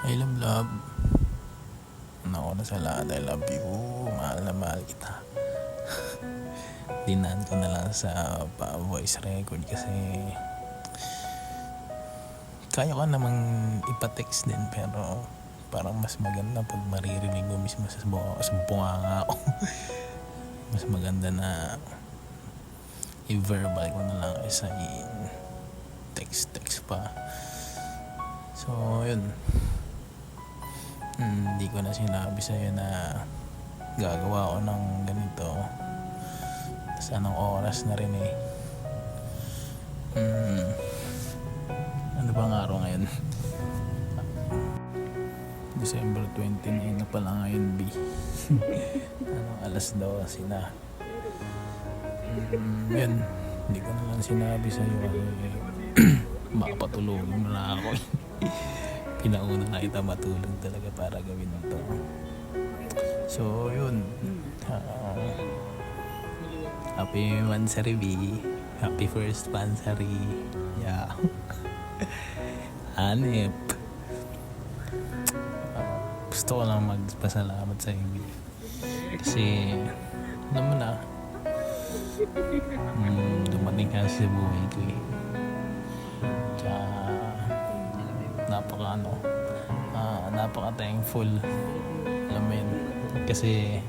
I love. Nauna sa lahat, I love you. Mahal na mahal kita. Dinaan ko na lang sa voice record kasi kaya ko namang ipa-text din, pero parang mas maganda pag maririnig mo mismo sa bunganga ko. Mas maganda na i-verbal ko na lang kaysa i-text pa. So yun, hindi ko na sinabi sa'yo na gagawa ko ng ganito. Tapos anong oras na rin eh. Ano bang araw ngayon? December 29 na pala ngayon, B. Anong alas 12 na. Yun, hindi ko na lang sinabi sa'yo kasi makapatulogin mo na ako. Pinauna na kita matulog talaga para gawin ito. So yun, happy Mansari B. Happy first Mansari. Yeah. Hanip. Gusto ko lang magpasalamat sa iyo kasi alam mo na, dumating ka sa buhay ko eh. Tsaka napaka thankful, alam mo yun, kasi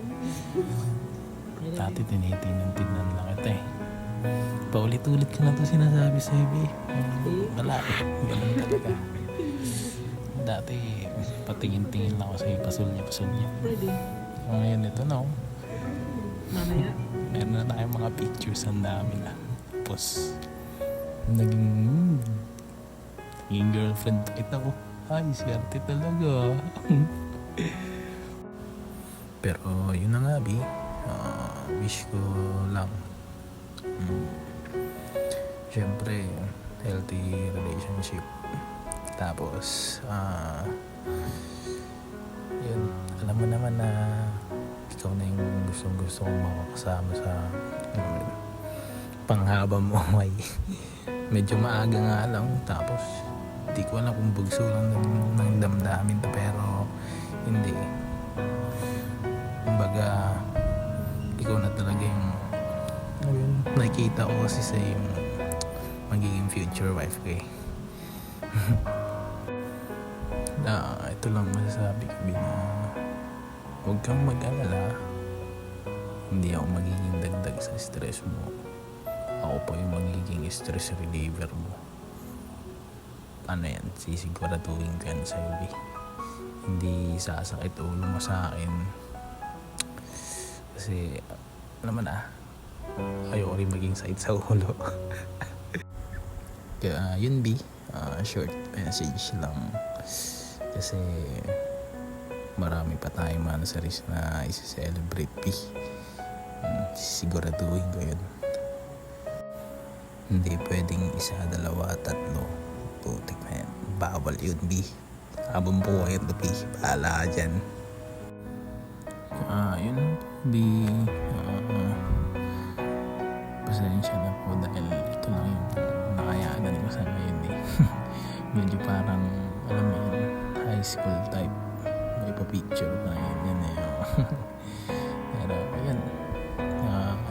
dati tinitingnan lang kita eh. Paulit-ulit ko na ito sinasabi sa iyo eh. Wala eh, ganun talaga. Dati patingin-tingin lang ako sa iyo, pasul niya. Ngayon ito na meron na tayong mga pictures, ang dami na. Tapos naging girlfriend kita ko. Ay, swerte talaga. Pero yun na nga, B. Wish ko lang syempre healthy relationship. Tapos yun, alam mo naman na ikaw na yung gusto kong makakasama sa panghabang buhay. Medyo maaga nga lang, tapos hindi ko alam kung bugso lang ng damdamin to, pero hindi. Kumbaga ikaw na talaga yung nakikita ko kasi sa yung magiging future wife ko eh. Ito lang masasabi ko, na huwag kang mag-alala, hindi ako magiging dagdag sa stress mo. Ako pa yung magiging stress reliever mo. Ano yan, sisiguraduhin ko yan sa'yo, eh. Hindi sasakit ulo mo sa akin kasi alam mo na, ayoko rin maging sakit sa ulo. Kaya yun, B, short message lang kasi marami pa tayong anniversaries na isa-celebrate, B. Siguraduhin ko yun. Hindi pwedeng isa, dalawa, tatlo. Putik na yan, bawal yun, B. Habang buhay ito, B, bahala ka dyan. Yun, B, pasensya na po dahil ito lang yung nakayanan ko sa ngayon eh. Medyo parang, alam mo yun, high school type. May pa-picture pa yun eh. Pero yun,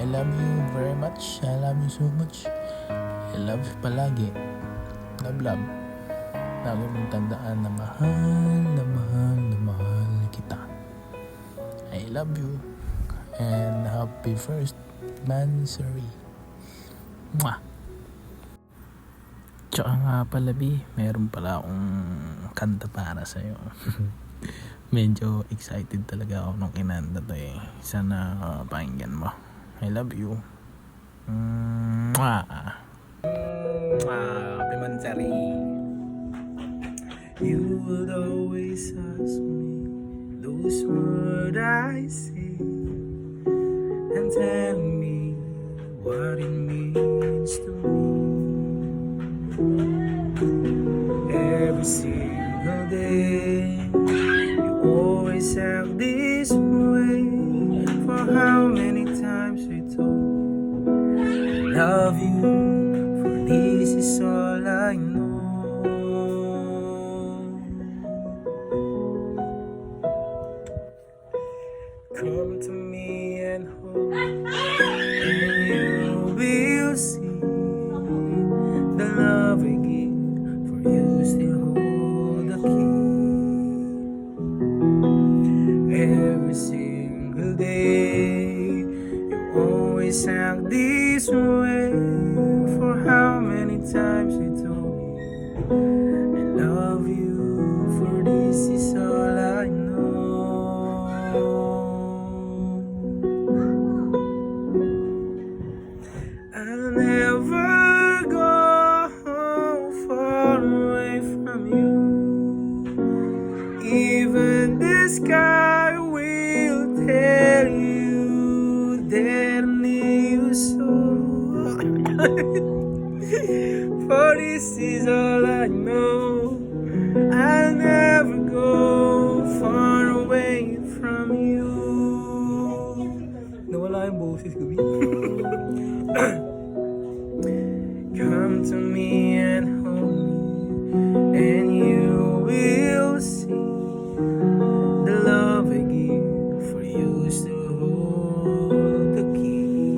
I love you very much. I love you so much. I love you palagi. Love. Lagi mong tandaan na mahal kita. I love you. And happy first Mansari. Mwah! Tsaka nga pala, B, meron pala akong kanta para sa'yo. Medyo excited talaga ako nung kinanta to eh. Sana pakinggan mo. I love you. Mwah! Happy Mansari. You would always ask me those words I say and tell me what it means to me. Every single day you always act this way. For how many times we told I love you, for this is all I know. The love I give for you still hold the key. Every single day, you always act this way. For how many times you told me I love you, for this is all I know. I'll never go far away from you. Even the sky will tell you that I need you so. For this is all I know. I'll never go far away from you. Nawala yung boses ko. Come to me and hold me, and you will see the love I give for you still hold the key.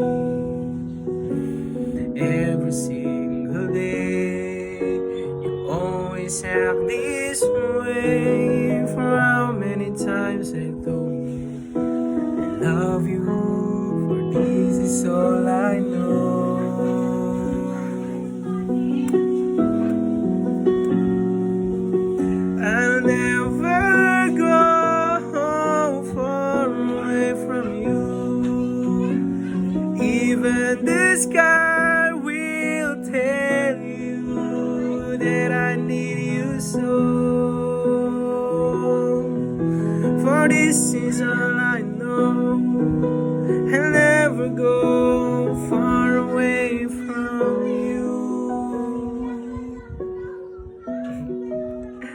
Every single day, you always act this way. For how many times I told you I love you, for this is all I know. I'll never go far away from you. Even the sky will tell you that I need you so. For this is all I know. I'll never go far away from you.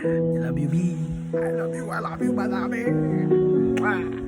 I love you, B. I love you, madami. Mwah.